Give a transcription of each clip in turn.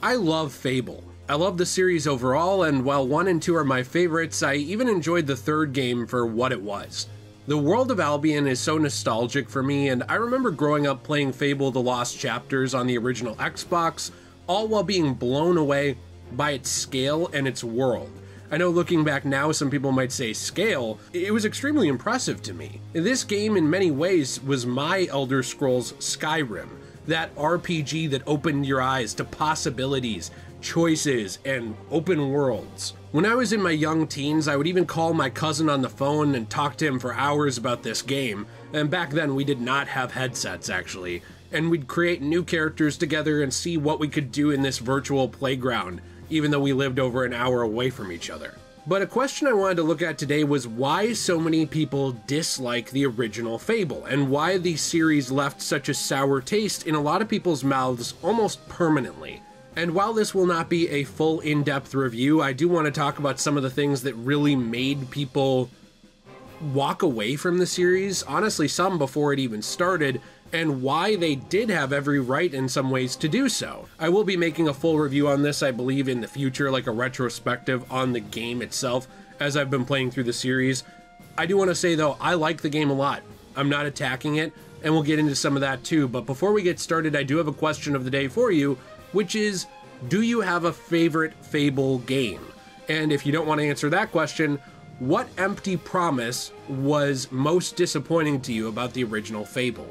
I love Fable. I love the series overall, and while 1 and 2 are my favorites, I even enjoyed the third game for what it was. The world of Albion is so nostalgic for me, and I remember growing up playing Fable: The Lost Chapters on the original Xbox, all while being blown away by its scale and its world. I know looking back now, some people might say scale. It was extremely impressive to me. This game in many ways was my Elder Scrolls Skyrim, that RPG that opened your eyes to possibilities, choices, and open worlds. When I was in my young teens, I would even call my cousin on the phone and talk to him for hours about this game, and back then we did not have headsets actually, and we'd create new characters together and see what we could do in this virtual playground, even though we lived over an hour away from each other. But a question I wanted to look at today was why so many people dislike the original Fable, and why the series left such a sour taste in a lot of people's mouths almost permanently. And while this will not be a full in-depth review, I do want to talk about some of the things that really made people walk away from the series, honestly some before it even started, and why they did have every right in some ways to do so. I will be making a full review on this, I believe, in the future, like a retrospective on the game itself, as I've been playing through the series. I do want to say though, I like the game a lot. I'm not attacking it, and we'll get into some of that too, but before we get started, I do have a question of the day for you, which is, do you have a favorite Fable game? And if you don't want to answer that question, what empty promise was most disappointing to you about the original Fable?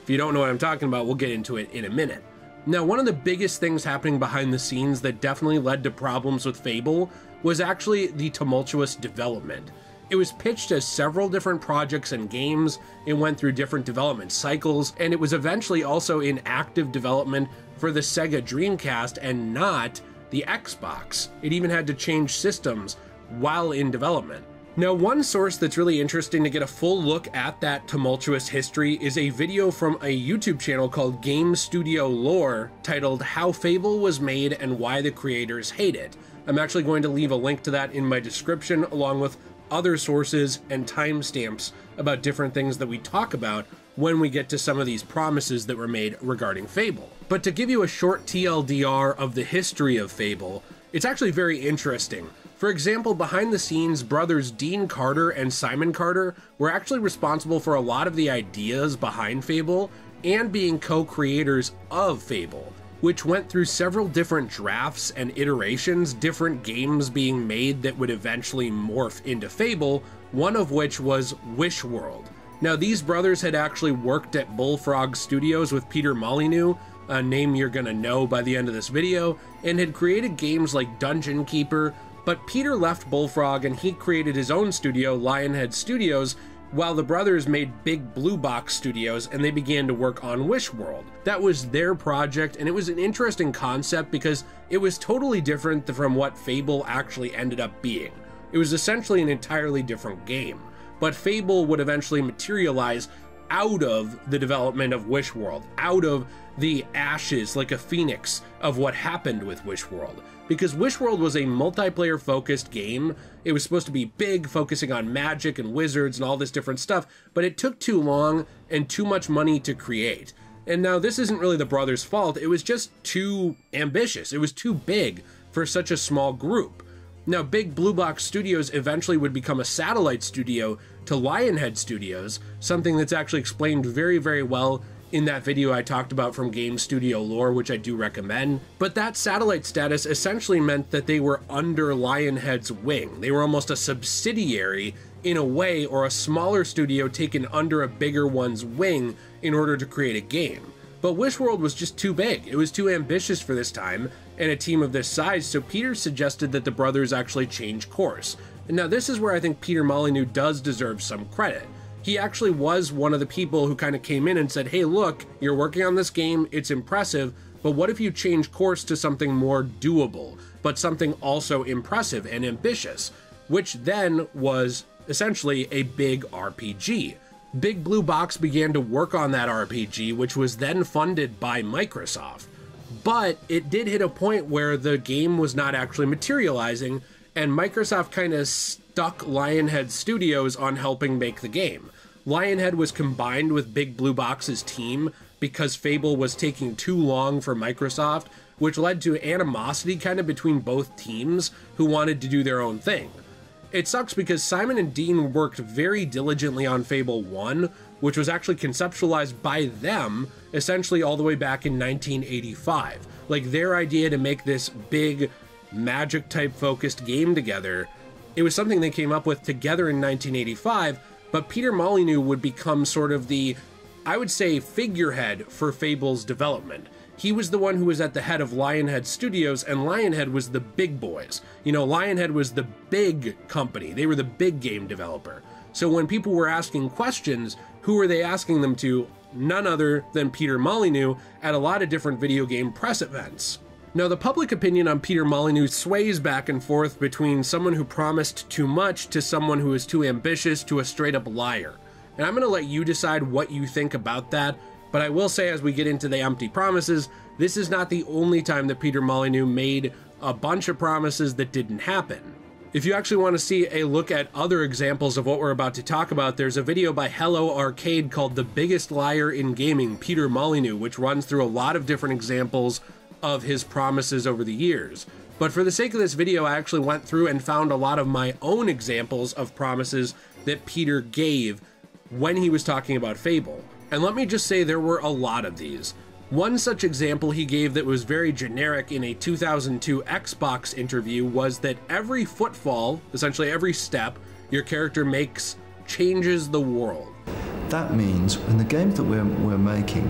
If you don't know what I'm talking about, we'll get into it in a minute. Now, one of the biggest things happening behind the scenes that definitely led to problems with Fable was actually the tumultuous development. It was pitched as several different projects and games, it went through different development cycles, and it was eventually also in active development for the Sega Dreamcast and not the Xbox. It even had to change systems while in development. Now, one source that's really interesting to get a full look at that tumultuous history is a video from a YouTube channel called Game Studio Lore titled How Fable Was Made and Why the Creators Hate It. I'm actually going to leave a link to that in my description along with other sources and timestamps about different things that we talk about when we get to some of these promises that were made regarding Fable. But to give you a short TLDR of the history of Fable, it's actually very interesting. For example, behind the scenes, brothers Dean Carter and Simon Carter were actually responsible for a lot of the ideas behind Fable and being co-creators of Fable, which went through several different drafts and iterations, different games being made that would eventually morph into Fable, one of which was Wishworld. Now, these brothers had actually worked at Bullfrog Studios with Peter Molyneux, a name you're gonna know by the end of this video, and had created games like Dungeon Keeper, but Peter left Bullfrog and he created his own studio, Lionhead Studios, while the brothers made Big Blue Box Studios and they began to work on Wishworld. That was their project, and it was an interesting concept because it was totally different from what Fable actually ended up being. It was essentially an entirely different game, but Fable would eventually materialize out of the development of Wishworld, out of the ashes like a phoenix of what happened with Wishworld. Because Wishworld was a multiplayer focused game. It was supposed to be big, focusing on magic and wizards and all this different stuff, but it took too long and too much money to create. And now this isn't really the brothers' fault, it was just too ambitious. It was too big for such a small group. Now, Big Blue Box Studios eventually would become a satellite studio to Lionhead Studios, something that's actually explained very, very well in that video I talked about from Game Studio Lore, which I do recommend. But that satellite status essentially meant that they were under Lionhead's wing. They were almost a subsidiary in a way, or a smaller studio taken under a bigger one's wing in order to create a game. But Wishworld was just too big. It was too ambitious for this time and a team of this size, so Peter suggested that the brothers actually change course. And now this is where I think Peter Molyneux does deserve some credit. He actually was one of the people who kind of came in and said, hey, look, you're working on this game, it's impressive, but what if you change course to something more doable, but something also impressive and ambitious, which then was essentially a big RPG. Big Blue Box began to work on that RPG, which was then funded by Microsoft. But it did hit a point where the game was not actually materializing, and Microsoft kind of stuck Lionhead Studios on helping make the game. Lionhead was combined with Big Blue Box's team because Fable was taking too long for Microsoft, which led to animosity kind of between both teams who wanted to do their own thing. It sucks because Simon and Dean worked very diligently on Fable 1, which was actually conceptualized by them essentially all the way back in 1985. Like, their idea to make this big magic type focused game together, it was something they came up with together in 1985, but Peter Molyneux would become sort of the, I would say, figurehead for Fable's development. He was the one who was at the head of Lionhead Studios, and Lionhead was the big boys. You know, Lionhead was the big company. They were the big game developer. So when people were asking questions, who were they asking them to? None other than Peter Molyneux at a lot of different video game press events. Now, the public opinion on Peter Molyneux sways back and forth between someone who promised too much to someone who is too ambitious to a straight-up liar. And I'm going to let you decide what you think about that, but I will say as we get into the empty promises, this is not the only time that Peter Molyneux made a bunch of promises that didn't happen. If you actually want to see a look at other examples of what we're about to talk about, there's a video by Hello Arcade called The Biggest Liar in Gaming, Peter Molyneux, which runs through a lot of different examples of his promises over the years. But for the sake of this video, I actually went through and found a lot of my own examples of promises that Peter gave when he was talking about Fable. And let me just say there were a lot of these. One such example he gave that was very generic in a 2002 Xbox interview was that every footfall, essentially every step your character makes, changes the world. That means in the game that we're making,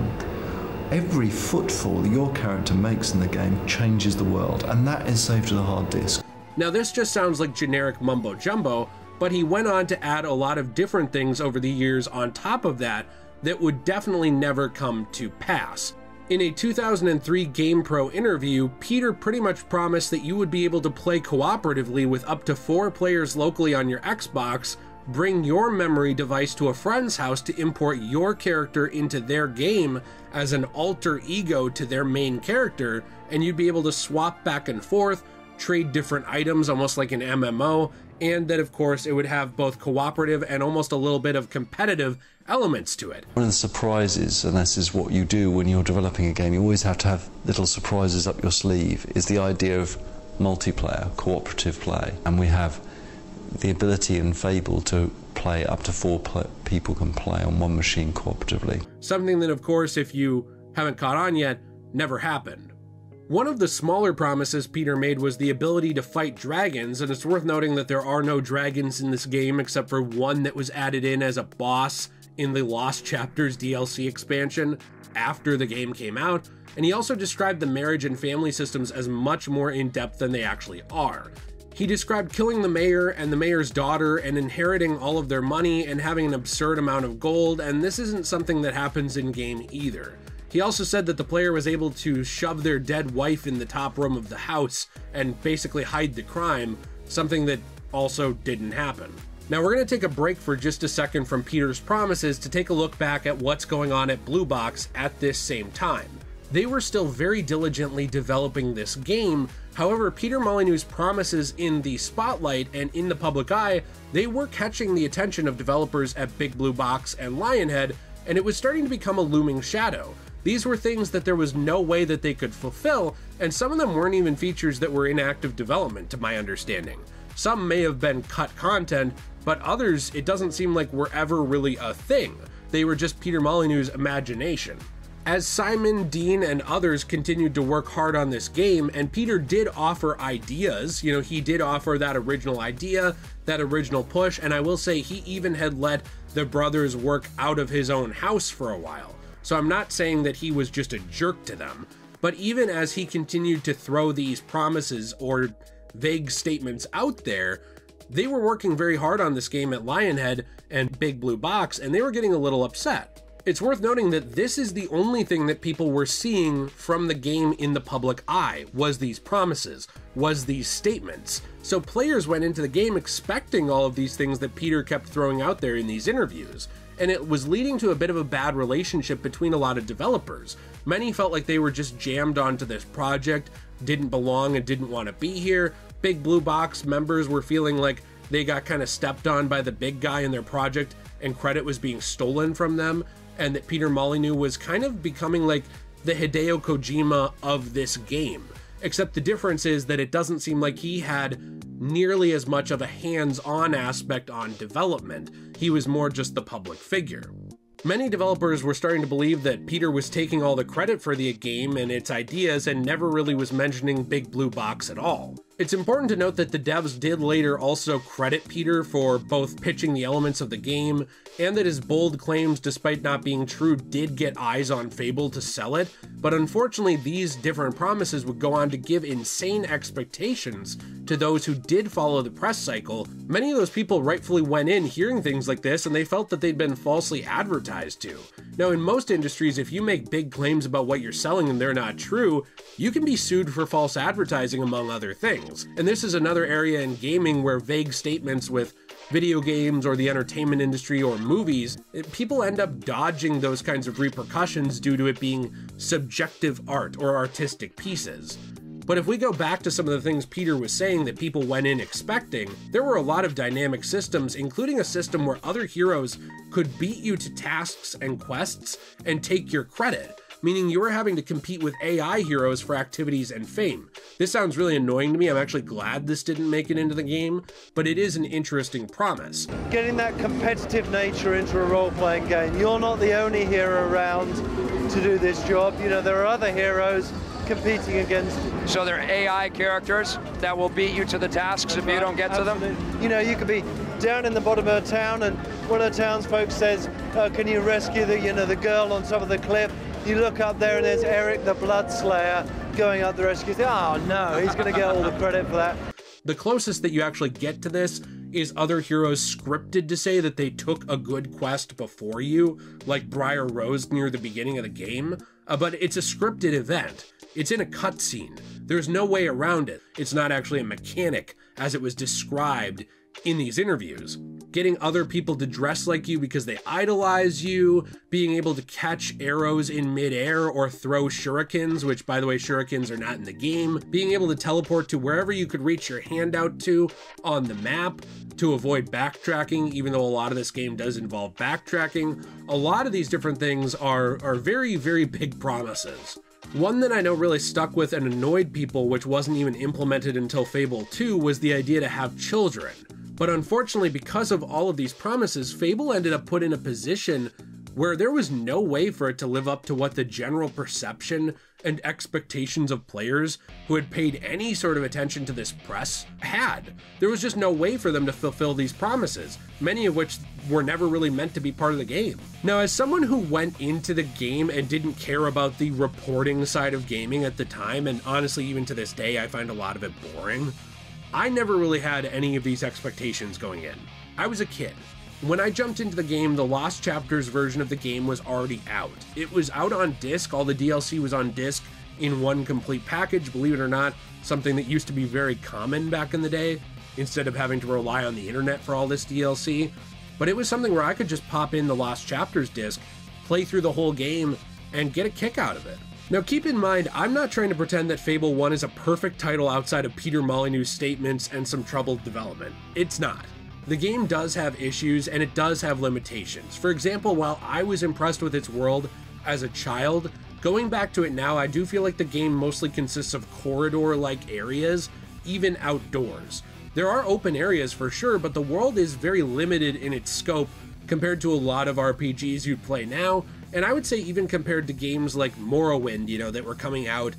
every footfall your character makes in the game changes the world, and that is saved to the hard disk. Now this just sounds like generic mumbo jumbo, but he went on to add a lot of different things over the years on top of that that would definitely never come to pass. In a 2003 GamePro interview, Peter pretty much promised that you would be able to play cooperatively with up to 4 players locally on your Xbox, bring your memory device to a friend's house to import your character into their game as an alter ego to their main character, and you'd be able to swap back and forth, trade different items almost like an MMO, and that of course it would have both cooperative and almost a little bit of competitive elements to it. One of the surprises, and this is what you do when you're developing a game, you always have to have little surprises up your sleeve, is the idea of multiplayer, cooperative play. And we have the ability in Fable to play up to 4 people can play on one machine cooperatively. Something that of course, if you haven't caught on yet, never happened. One of the smaller promises Peter made was the ability to fight dragons, and it's worth noting that there are no dragons in this game except for one that was added in as a boss in the Lost Chapters DLC expansion after the game came out, and he also described the marriage and family systems as much more in-depth than they actually are. He described killing the mayor and the mayor's daughter and inheriting all of their money and having an absurd amount of gold, and this isn't something that happens in-game either. He also said that the player was able to shove their dead wife in the top room of the house and basically hide the crime, something that also didn't happen. Now we're going to take a break for just a second from Peter's promises to take a look back at what's going on at Blue Box at this same time. They were still very diligently developing this game, however Peter Molyneux's promises in the spotlight and in the public eye, they were catching the attention of developers at Big Blue Box and Lionhead, and it was starting to become a looming shadow. These were things that there was no way that they could fulfill, and some of them weren't even features that were in active development, to my understanding. Some may have been cut content, but others, it doesn't seem like were ever really a thing. They were just Peter Molyneux's imagination. As Simon, Dean, and others continued to work hard on this game, and Peter did offer ideas, you know, he did offer that original idea, that original push, and I will say he even had let the brothers work out of his own house for a while. So I'm not saying that he was just a jerk to them, but even as he continued to throw these promises or vague statements out there, they were working very hard on this game at Lionhead and Big Blue Box, and they were getting a little upset. It's worth noting that this is the only thing that people were seeing from the game in the public eye, was these promises, was these statements. So players went into the game expecting all of these things that Peter kept throwing out there in these interviews. And it was leading to a bit of a bad relationship between a lot of developers. Many felt like they were just jammed onto this project, didn't belong and didn't want to be here. Big Blue Box members were feeling like they got kind of stepped on by the big guy in their project and credit was being stolen from them, and that Peter Molyneux was kind of becoming like the Hideo Kojima of this game. Except the difference is that it doesn't seem like he had nearly as much of a hands-on aspect on development. He was more just the public figure. Many developers were starting to believe that Peter was taking all the credit for the game and its ideas and never really was mentioning Big Blue Box at all. It's important to note that the devs did later also credit Peter for both pitching the elements of the game, and that his bold claims, despite not being true, did get eyes on Fable to sell it, but unfortunately these different promises would go on to give insane expectations to those who did follow the press cycle. Many of those people rightfully went in hearing things like this and they felt that they'd been falsely advertised to. Now, in most industries, if you make big claims about what you're selling and they're not true, you can be sued for false advertising, among other things. And this is another area in gaming where vague statements with video games or the entertainment industry or movies, people end up dodging those kinds of repercussions due to it being subjective art or artistic pieces. But if we go back to some of the things Peter was saying that people went in expecting, there were a lot of dynamic systems, including a system where other heroes could beat you to tasks and quests and take your credit, meaning you were having to compete with AI heroes for activities and fame. This sounds really annoying to me. I'm actually glad this didn't make it into the game, but it is an interesting promise. Getting that competitive nature into a role-playing game. You're not the only hero around to do this job. You know, there are other heroes competing against you. So they're AI characters that will beat you to the tasks if you don't get to them? You know, you could be down in the bottom of a town and one of the townsfolk says, can you rescue the girl on top of the cliff? You look up there and there's Eric the Bloodslayer going up the rescue. You think, oh no, he's going to get all the credit for that. The closest that you actually get to this is other heroes scripted to say that they took a good quest before you, like Briar Rose near the beginning of the game, but it's a scripted event. It's in a cutscene. There's no way around it. It's not actually a mechanic as it was described in these interviews. Getting other people to dress like you because they idolize you, being able to catch arrows in midair or throw shurikens, which by the way, shurikens are not in the game, being able to teleport to wherever you could reach your hand out to on the map to avoid backtracking, even though a lot of this game does involve backtracking. A lot of these different things are very, very big promises. One that I know really stuck with and annoyed people, which wasn't even implemented until Fable 2, was the idea to have children. But unfortunately, because of all of these promises, Fable ended up put in a position where there was no way for it to live up to what the general perception and expectations of players who had paid any sort of attention to this press had. There was just no way for them to fulfill these promises, many of which were never really meant to be part of the game. Now, as someone who went into the game and didn't care about the reporting side of gaming at the time, and honestly, even to this day, I find a lot of it boring, I never really had any of these expectations going in. I was a kid. When I jumped into the game, the Lost Chapters version of the game was already out. It was out on disc, all the DLC was on disc in one complete package, believe it or not, something that used to be very common back in the day, instead of having to rely on the internet for all this DLC. But it was something where I could just pop in the Lost Chapters disc, play through the whole game, and get a kick out of it. Now keep in mind, I'm not trying to pretend that Fable 1 is a perfect title outside of Peter Molyneux's statements and some troubled development. It's not. The game does have issues and it does have limitations. For example, while I was impressed with its world as a child, going back to it now, I do feel like the game mostly consists of corridor-like areas, even outdoors. There are open areas for sure, but the world is very limited in its scope compared to a lot of RPGs you'd play now, and I would say even compared to games like Morrowind, that were coming out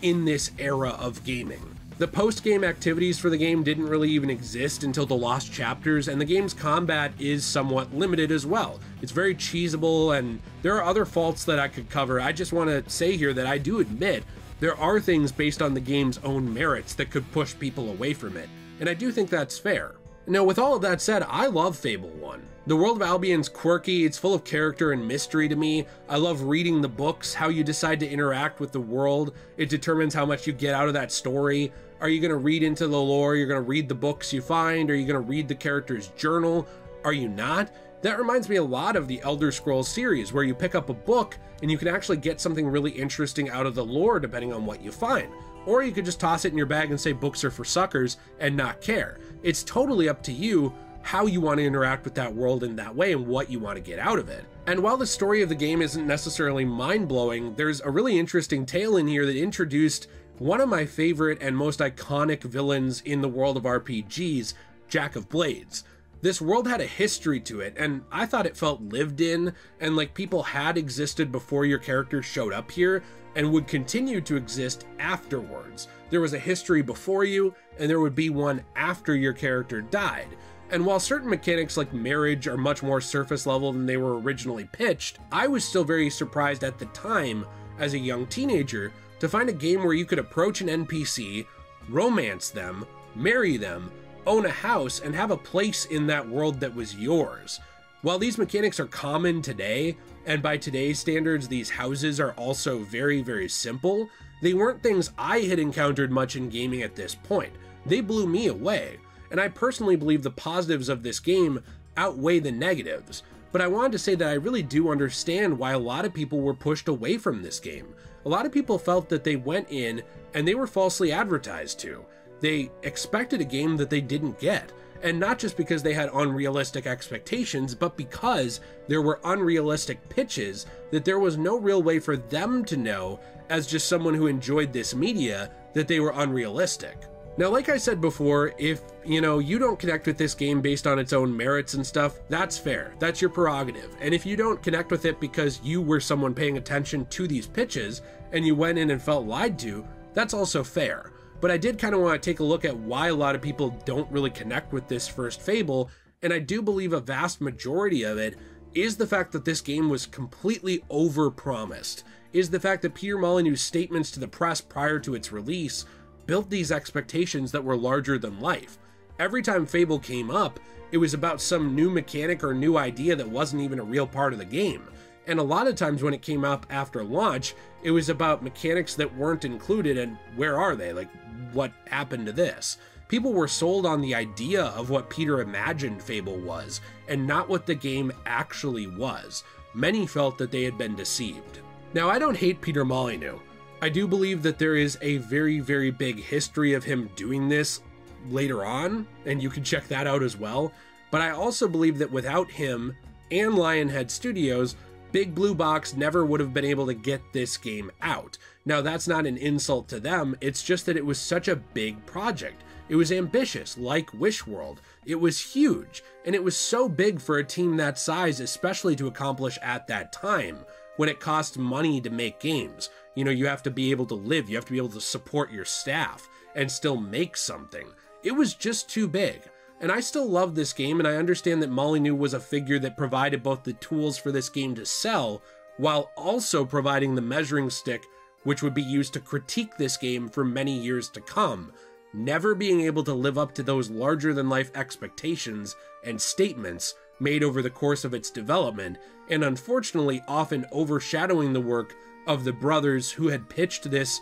in this era of gaming. The post-game activities for the game didn't really even exist until the Lost Chapters, and the game's combat is somewhat limited as well. It's very cheesable, and there are other faults that I could cover. I just want to say here that I do admit there are things based on the game's own merits that could push people away from it, and I do think that's fair. Now, with all of that said, I love Fable 1. The world of Albion's quirky, it's full of character and mystery to me. I love reading the books, how you decide to interact with the world. It determines how much you get out of that story. Are you going to read into the lore? You're going to read the books you find? Are you going to read the character's journal? Are you not? That reminds me a lot of the Elder Scrolls series, where you pick up a book and you can actually get something really interesting out of the lore depending on what you find. Or you could just toss it in your bag and say books are for suckers and not care. It's totally up to you how you want to interact with that world in that way and what you want to get out of it. And while the story of the game isn't necessarily mind-blowing, there's a really interesting tale in here that introduced one of my favorite and most iconic villains in the world of RPGs, Jack of Blades. This world had a history to it, and I thought it felt lived in, and like people had existed before your character showed up here, and would continue to exist afterwards. There was a history before you, and there would be one after your character died. And while certain mechanics like marriage are much more surface level than they were originally pitched, I was still very surprised at the time, as a young teenager, to find a game where you could approach an NPC, romance them, marry them, own a house, and have a place in that world that was yours. While these mechanics are common today, and by today's standards these houses are also very, very simple, they weren't things I had encountered much in gaming at this point. They blew me away, and I personally believe the positives of this game outweigh the negatives. But I wanted to say that I really do understand why a lot of people were pushed away from this game. A lot of people felt that they went in and they were falsely advertised to. They expected a game that they didn't get. And not just because they had unrealistic expectations, but because there were unrealistic pitches that there was no real way for them to know, as just someone who enjoyed this media, that they were unrealistic. Now, like I said before, if, you don't connect with this game based on its own merits and stuff, that's fair. That's your prerogative. And if you don't connect with it because you were someone paying attention to these pitches and you went in and felt lied to, that's also fair. But I did kind of want to take a look at why a lot of people don't really connect with this first Fable, and I do believe a vast majority of it is the fact that this game was completely over-promised, is the fact that Peter Molyneux's statements to the press prior to its release built these expectations that were larger than life. Every time Fable came up, it was about some new mechanic or new idea that wasn't even a real part of the game. And a lot of times when it came up after launch, it was about mechanics that weren't included, and where are they? Like, what happened to this? People were sold on the idea of what Peter imagined Fable was, and not what the game actually was. Many felt that they had been deceived. Now, I don't hate Peter Molyneux. I do believe that there is a very, very big history of him doing this later on, and you can check that out as well. But I also believe that without him and Lionhead Studios, Big Blue Box never would have been able to get this game out. Now, that's not an insult to them, it's just that it was such a big project. It was ambitious, like Wishworld. It was huge, and it was so big for a team that size, especially to accomplish at that time, when it cost money to make games. You have to be able to live, you have to be able to support your staff, and still make something. It was just too big. And I still love this game, and I understand that Molyneux was a figure that provided both the tools for this game to sell, while also providing the measuring stick which would be used to critique this game for many years to come, never being able to live up to those larger-than-life expectations and statements made over the course of its development, and unfortunately often overshadowing the work of the brothers who had pitched this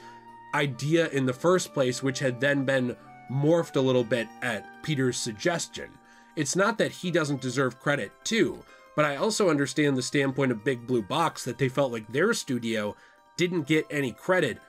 idea in the first place, which had then been morphed a little bit at Peter's suggestion. It's not that he doesn't deserve credit too, but I also understand the standpoint of Big Blue Box that they felt like their studio didn't get any credit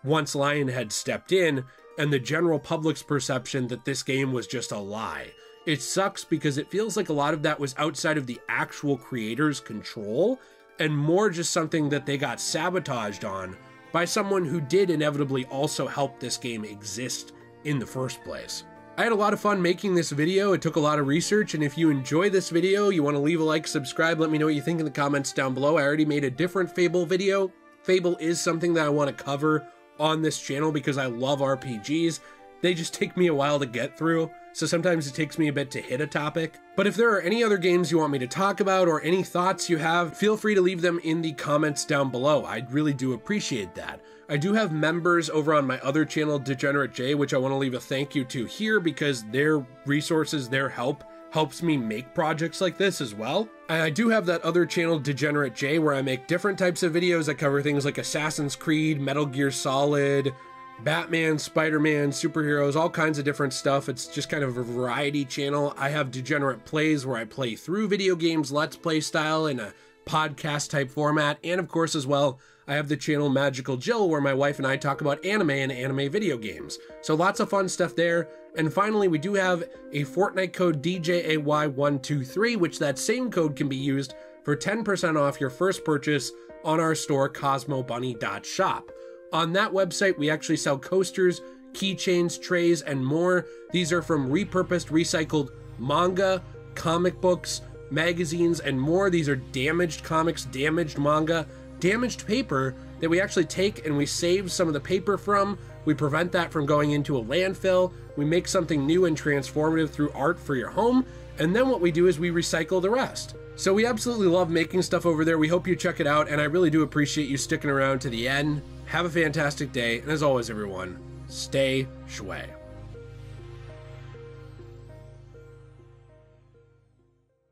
once Lionhead stepped in, and the general public's perception that this game was just a lie. It sucks because it feels like a lot of that was outside of the actual creator's control, and more just something that they got sabotaged on by someone who did inevitably also help this game exist in the first place. I had a lot of fun making this video. It took a lot of research, and if you enjoy this video, you want to leave a like, subscribe, let me know what you think in the comments down below. I already made a different Fable video. Fable is something that I want to cover on this channel because I love RPGs. They just take me a while to get through, so sometimes it takes me a bit to hit a topic. But if there are any other games you want me to talk about or any thoughts you have, feel free to leave them in the comments down below. I really do appreciate that. I do have members over on my other channel, Degenerate J, which I want to leave a thank you to here because their resources, their help, helps me make projects like this as well. And I do have that other channel, Degenerate J, where I make different types of videos that cover things like Assassin's Creed, Metal Gear Solid, Batman, Spider-Man, superheroes, all kinds of different stuff. It's just kind of a variety channel. I have Degenerate Plays, where I play through video games, Let's Play style in a podcast type format. And of course as well, I have the channel Magical Jill, where my wife and I talk about anime and anime video games. So lots of fun stuff there. And finally, we do have a Fortnite code DJAY123, which that same code can be used for 10% off your first purchase on our store, cosmobunny.shop. On that website, we actually sell coasters, keychains, trays, and more. These are from repurposed, recycled manga, comic books, magazines, and more. These are damaged comics, damaged manga, damaged paper that we actually take and we save some of the paper from. We prevent that from going into a landfill. We make something new and transformative through art for your home. And then what we do is we recycle the rest. So we absolutely love making stuff over there. We hope you check it out, and I really do appreciate you sticking around to the end. Have a fantastic day, and as always, everyone, stay shui.